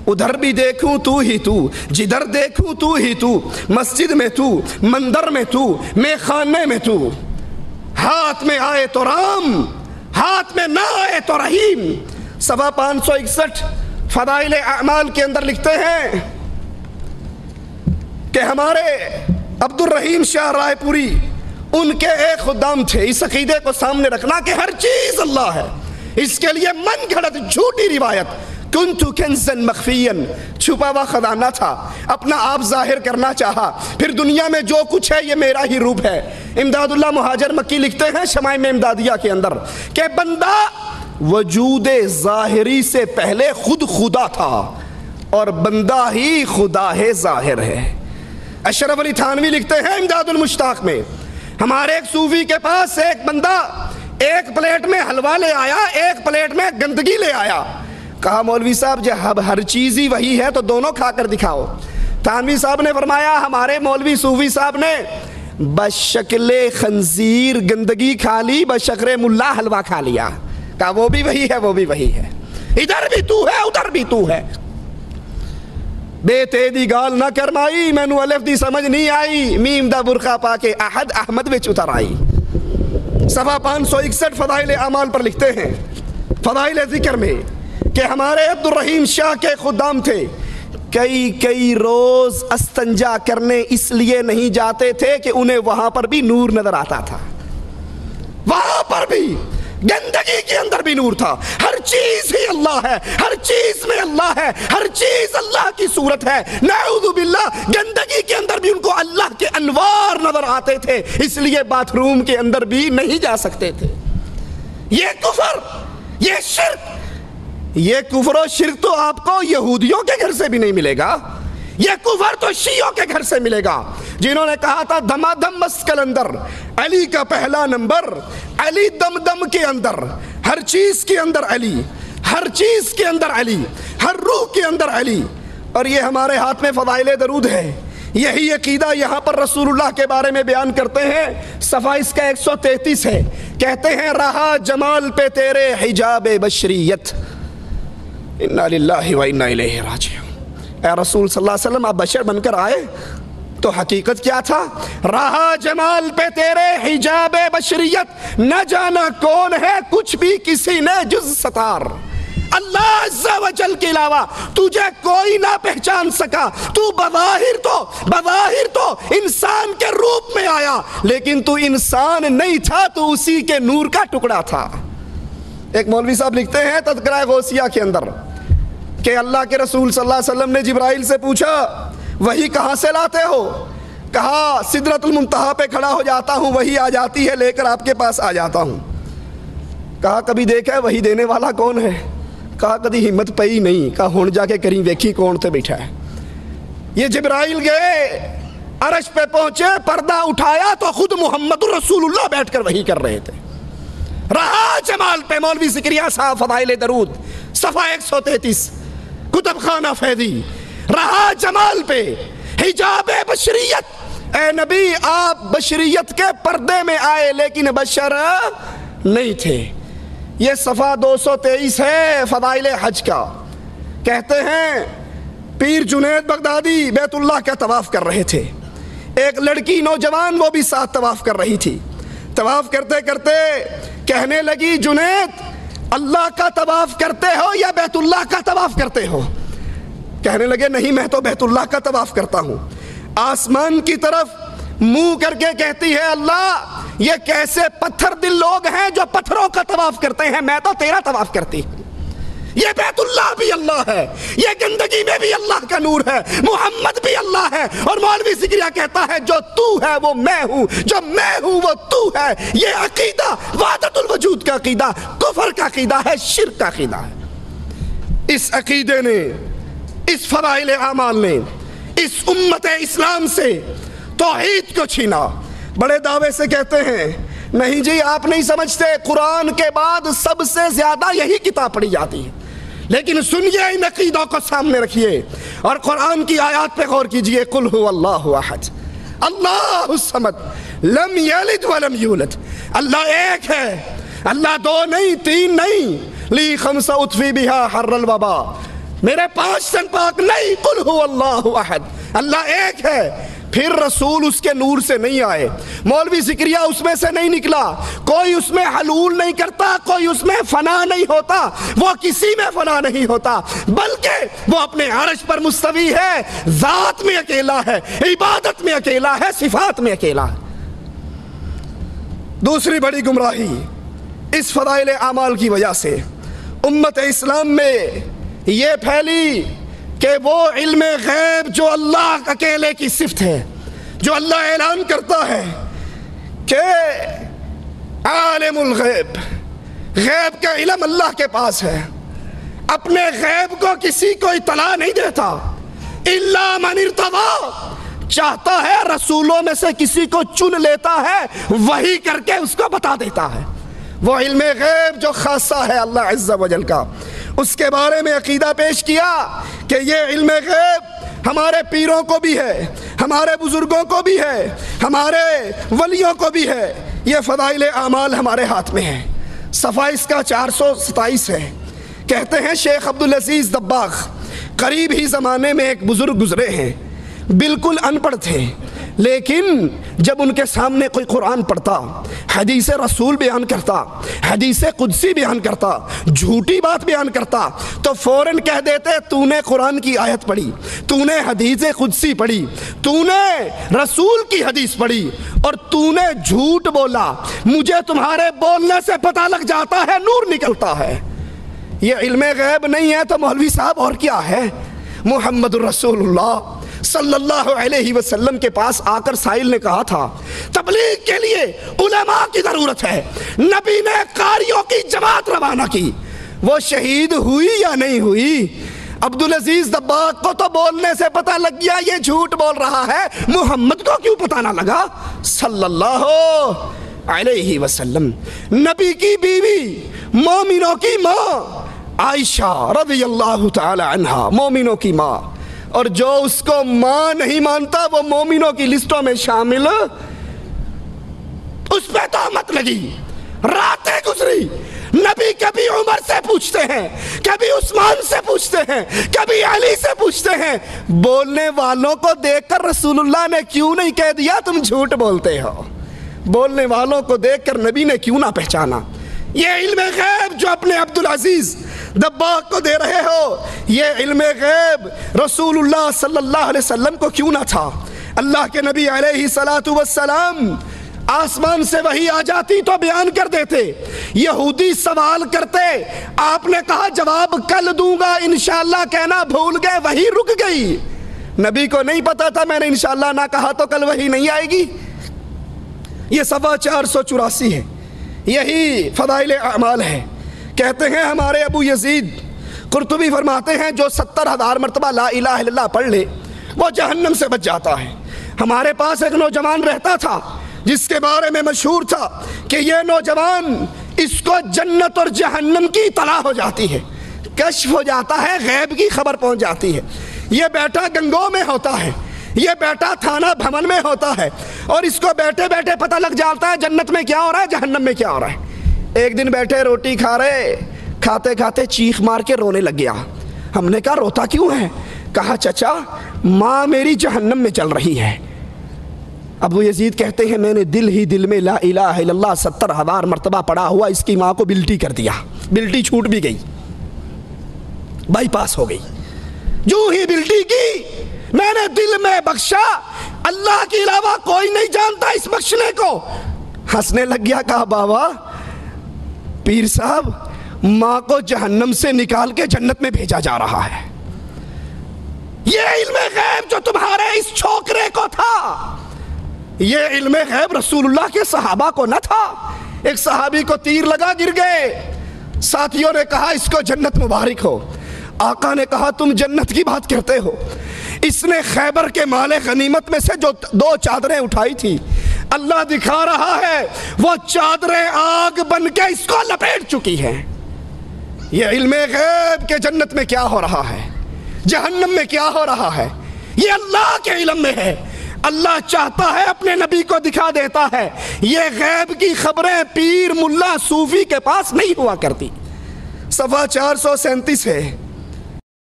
ادھر بھی دیکھوں تو ہی تو، جدھر دیکھوں تو ہی تو، مسجد میں تو، مندر میں تو، میں خانے میں تو، ہاتھ میں آئے تو رام، ہاتھ میں نہ آئے تو رحیم۔ صفحہ 561 فضائل اعمال کے اندر لکھتے ہیں کہ ہمارے عبد الرحیم شاہ رائے پوری ان کے ایک خدام تھے۔ اس عقیدے کو سامنے رکھنا کہ ہر چیز اللہ ہے، اس کے لیے من گھڑت جھوٹی روایت کنتو کنزن مخفین، چھپا ہوا خزانہ تھا، اپنا آپ ظاہر کرنا چاہا، پھر دنیا میں جو کچھ ہے یہ میرا ہی روپ ہے۔ امداد اللہ مہاجر مکی لکھتے ہیں شمائم امدادیہ کے اندر کہ بندہ وجود ظاہری سے پہلے خود خدا تھا اور بندہ ہی خدا ہے ظاہر ہے۔ اشرف علی تھانوی لکھتے ہیں امداد المشتاق میں، ہمارے ایک صوفی کے پاس ایک بندہ ایک پلیٹ میں حلوہ لے آیا، ایک پلیٹ میں گندگی لے آیا۔ کہا مولوی صاحب جب ہر چیز ہی وہی ہے تو دونوں کھا کر دکھاؤ۔ تھانوی صاحب نے فرمایا ہمارے مولوی صوفی صاحب نے بشکل خنزیر گندگی کھا لی، بشکل ملا حلوہ کھا لیا۔ کہا وہ بھی وہی ہے، وہ بھی وہی ہے، ادھر بھی تو ہے ادھر بھی تو ہے۔ بے تیدی گال نہ کرمائی، مینو الف دی سمجھ نہیں آئی، میم دا برخا پا کے احد احمد وچ اتر آئی۔ صفحہ 561 فضائل اعمال پر لکھتے ہیں فضائل ذکر میں کہ ہمارے عبد الرحیم شاہ کے خدام تھے، کئی روز استنجا کرنے اس لیے نہیں جاتے تھے کہ انہیں وہاں پر بھی نور نظر آتا تھا، وہاں پر بھی گندگی کے اندر بھی نور تھا۔ ہر چیز ہی اللہ ہے، ہر چیز میں اللہ ہے، ہر چیز اللہ کی صورت ہے۔ نعوذ باللہ گندگی کے اندر بھی ان کو اللہ کے انوار نظر آتے تھے، اس لیے باتھ روم کے اندر بھی نہیں جا سکتے تھے۔ یہ کفر، یہ شرک، یہ کفر و شرک تو آپ کو یہودیوں کے گھر سے بھی نہیں ملے گا، یہ کفر تو شیعوں کے گھر سے ملے گا، جنہوں نے کہا تھا دما دم مسکل اندر علی کا پہلا نمبر، علی دم دم کے اندر، ہر چیز کے اندر علی، ہر چیز کے اندر علی، ہر روح کے اندر علی۔ اور یہ ہمارے ہاتھ میں فضائل درود ہے، یہی عقیدہ یہاں پر رسول اللہ کے بارے میں بیان کرتے ہیں۔ صفحہ اس کا 133 ہے، کہتے ہیں رہا جمال پہ تیرے حجاب بشریت، انا للہ و انا الیہ راجعون۔ اے رسول صلی اللہ علیہ وسلم آپ بشر بن کر آئے تو حقیقت کیا تھا؟ رہا جمال پہ تیرے حجاب بشریت، نہ جانا کون ہے کچھ بھی کسی نے جز ستار، اللہ عز و جل کے علاوہ تجھے کوئی نہ پہچان سکا۔ تو بظاہر تو انسان کے روپ میں آیا، لیکن تو انسان نہیں تھا، تو اسی کے نور کا ٹکڑا تھا۔ ایک مولوی صاحب لکھتے ہیں تذکرہ غوثیہ کے اندر کہ اللہ کے رسول صلی اللہ علیہ وسلم نے جبرائیل سے پوچھا وہی کہاں سے لاتے ہو؟ کہا سدرۃ المنتہا پہ کھڑا ہو جاتا ہوں، وہی آ جاتی ہے، لے کر آپ کے پاس آ جاتا ہوں۔ کہا کبھی دیکھا ہے وہی دینے والا کون ہے؟ کہا کدی ہمت پئی نہیں۔ کہا ہون جا کے کریں ویکھی کون تے بیٹھا ہے۔ یہ جبرائیل گئے عرش پہ پہنچے، پردہ اٹھایا تو خود محمد رسول اللہ بیٹھ کر وہی کر رہے تھے۔ رہا جمال پہ مولوی ذکریہ صاحب فضائل درود صفحہ 133 کتب خانہ فیضی، رہا جمال پہ حجاب بشریت، اے نبی آپ بشریت کے پردے میں آئے لیکن بشر نہیں تھے۔ یہ صفحہ 223 ہے فضائل حج کا۔ کہتے ہیں پیر جنید بغدادی بیت اللہ کا طواف کر رہے تھے، ایک لڑکی نوجوان وہ بھی ساتھ طواف کر رہی تھی۔ طواف کرتے کرتے کہنے لگی جنید اللہ کا طواف کرتے ہو یا بیت اللہ کا طواف کرتے ہو؟ کہنے لگے نہیں میں تو بیت اللہ کا طواف کرتا ہوں۔ آسمان کی طرف منہ کر کے کہتی ہے اللہ یہ کیسے پتھر دل لوگ ہیں جو پتھروں کا طواف کرتے ہیں، میں تو تیرا طواف کرتی ہوں۔ یہ بیت اللہ بھی اللہ ہے، یہ گندگی میں بھی اللہ کا نور ہے، محمد بھی اللہ ہے۔ اور مولوی ذکریہ کہتا ہے جو تو ہے وہ میں ہوں، جو میں ہوں وہ تو ہے۔ یہ عقیدہ وحدت الوجود کا عقیدہ، کفر کا عقیدہ ہے، شرک کا عقیدہ ہے۔ اس عقیدے نے، اس فضائل اعمال نے اس امت اسلام سے توحید کو چھینا۔ بڑے دعوے سے کہتے ہیں نہیں جی آپ نہیں سمجھتے، قرآن کے بعد سب سے زیادہ یہی کتاب پڑھی جاتی ہے، لیکن سنیے ان عقیدوں کو سامنے رکھیے اور قرآن کی آیات پہ غور کیجئے۔ قل هو اللہ احد اللہ الصمد لم یلد ولم یولد، اللہ ایک ہے، اللہ دو نہیں تین نہیں، لی خمسہ اطفی بہا حر الوبا، میرے 5 سن پاک نہیں، قل هو اللہ احد، اللہ ایک ہے۔ پھر رسول اس کے نور سے نہیں آئے، مولوی زکریا اس میں سے نہیں نکلا، کوئی اس میں حلول نہیں کرتا، کوئی اس میں فنا نہیں ہوتا، وہ کسی میں فنا نہیں ہوتا، بلکہ وہ اپنے عرش پر مستوی ہے، ذات میں اکیلا ہے، عبادت میں اکیلا ہے، صفات میں اکیلا ہے۔ دوسری بڑی گمراہی اس فضائل اعمال کی وجہ سے امت اسلام میں یہ پھیلی کہ وہ علم غیب جو اللہ اکیلے کی صفت ہے، جو اللہ اعلان کرتا ہے کہ عالم الغیب، غیب کا علم اللہ کے پاس ہے، اپنے غیب کو کسی کو اطلاع نہیں دیتا، الا من ارتضی، چاہتا ہے رسولوں میں سے کسی کو چن لیتا ہے، وحی کر کے اس کو بتا دیتا ہے۔ وہ علم غیب جو خاصہ ہے اللہ عز و جل کا، اس کے بارے میں عقیدہ پیش کیا کہ یہ علم غیب ہمارے پیروں کو بھی ہے، ہمارے بزرگوں کو بھی ہے، ہمارے ولیوں کو بھی ہے، یہ فضائل اعمال ہمارے ہاتھ میں ہے۔ صفحہ اس کا 427 ہے۔ کہتے ہیں شیخ عبدالعزیز دباغ، قریب ہی زمانے میں ایک بزرگ گزرے ہیں، بالکل ان پڑھ تھے، لیکن جب ان کے سامنے کوئی قرآن پڑھتا، حدیث رسول بیان کرتا، حدیث قدسی بیان کرتا، جھوٹی بات بیان کرتا، تو فوراً کہہ دیتے تو نے قرآن کی آیت پڑھی، تو نے حدیث قدسی پڑھی، تو نے رسول کی حدیث پڑھی، اور تو نے جھوٹ بولا، مجھے تمہارے بولنے سے پتہ لگ جاتا ہے، نور نکلتا ہے۔ یہ علم غیب نہیں ہے تو مولوی صاحب اور کیا ہے؟ محمد الرسول اللہ صلی اللہ علیہ وسلم کے پاس آ کر سائل نے کہا تھا تبلیغ کے لیے علماء کی ضرورت ہے، نبی نے قاریوں کی جماعت روانہ کی، وہ شہید ہوئی یا نہیں ہوئی؟ عبدالعزیز دباغ کو تو بولنے سے پتہ لگ گیا یہ جھوٹ بول رہا ہے، محمد کو کیوں پتہ نہ لگا صلی اللہ علیہ وسلم؟ نبی کی بیوی، مومنوں کی ماں عائشہ رضی اللہ تعالی عنہا، مومنوں کی ماں، اور جو اس کو ماں نہیں مانتا وہ مومنوں کی لسٹوں میں شامل، اس پہ تہمت لگی، راتیں گزری، نبی کبھی عمر سے پوچھتے ہیں، کبھی عثمان سے پوچھتے ہیں، کبھی علی سے پوچھتے ہیں، بولنے والوں کو دیکھ کر رسول اللہ نے کیوں نہیں کہہ دیا تم جھوٹ بولتے ہو؟ بولنے والوں کو دیکھ کر نبی نے کیوں نہ پہچانا؟ یہ علم غیب جو اپنے عبدالعزیز دباغ کو دے رہے ہو، یہ علم غیب رسول اللہ صلی اللہ علیہ وسلم کو کیوں نہ تھا؟ اللہ کے نبی علیہ السلام آسمان سے وحی آ جاتی تو بیان کر دیتے، یہودی سوال کرتے، آپ نے کہا جواب کل دوں گا انشاءاللہ کہنا بھول گئے، وحی رک گئی، نبی کو نہیں پتا تھا میں نے انشاءاللہ نہ کہا تو کل وحی نہیں آئے گی۔ یہ صفحہ 484 ہے، یہی فضائل اعمال ہے۔ کہتے ہیں ہمارے ابو یزید قرطبی فرماتے ہیں جو 70,000 مرتبہ لا الہ الا اللہ پڑھ لے وہ جہنم سے بچ جاتا ہے۔ ہمارے پاس ایک نوجوان رہتا تھا جس کے بارے میں مشہور تھا کہ یہ نوجوان اس کو جنت اور جہنم کی اطلاع ہو جاتی ہے، کشف ہو جاتا ہے، غیب کی خبر پہنچ جاتی ہے۔ یہ بیٹا گنگو میں ہوتا ہے، یہ بیٹا تھانہ بھون میں ہوتا ہے، اور اس کو بیٹھے بیٹھے پتہ لگ جاتا ہے جنت میں کیا ہو رہا ہے، جہنم میں کیا ہو رہا ہے۔ ایک دن بیٹھے روٹی کھا رہے، کھاتے کھاتے چیخ مار کے رونے لگ گیا۔ ہم نے کہا روتا کیوں ہے؟ کہا چچا ماں میری جہنم میں چل رہی ہے۔ ابو یزید کہتے ہیں میں نے دل ہی دل میں لا الہ الا اللہ 70,000 مرتبہ پڑھا ہوا اس کی ماں کو بلٹی کر دیا، بلٹی چھوٹ بھی گئی، بائی پاس ہو گئی۔ جو ہی بلٹی کی میں نے دل میں بخشا، اللہ کے علاوہ کوئی نہیں جانتا اس بخشنے کو۔ ہنسنے لگ گیا، کہا بابا پیر صاحب ماں کو جہنم سے نکال کے جنت میں بھیجا جا رہا ہے۔ یہ علم غیب جو تمہارے اس چھوکرے کو تھا، یہ علم غیب رسول اللہ کے صحابہ کو نہ تھا۔ ایک صحابی کو تیر لگا، گر گئے، ساتھیوں نے کہا اس کو جنت مبارک ہو۔ آقا نے کہا تم جنت کی بات کرتے ہو، اس نے خیبر کے مال غنیمت میں سے جو 2 چادریں اٹھائی تھی، اللہ دکھا رہا ہے وہ چادریں آگ بن کے اس کو لپیٹ چکی ہیں۔ یہ علم غیب کہ جنت میں کیا ہو رہا ہے، جہنم میں کیا ہو رہا ہے، یہ اللہ کے علم میں ہے۔ اللہ چاہتا ہے اپنے نبی کو دکھا دیتا ہے، یہ غیب کی خبریں پیر ملا صوفی کے پاس نہیں ہوا کرتی۔ صفحہ 437 ہے۔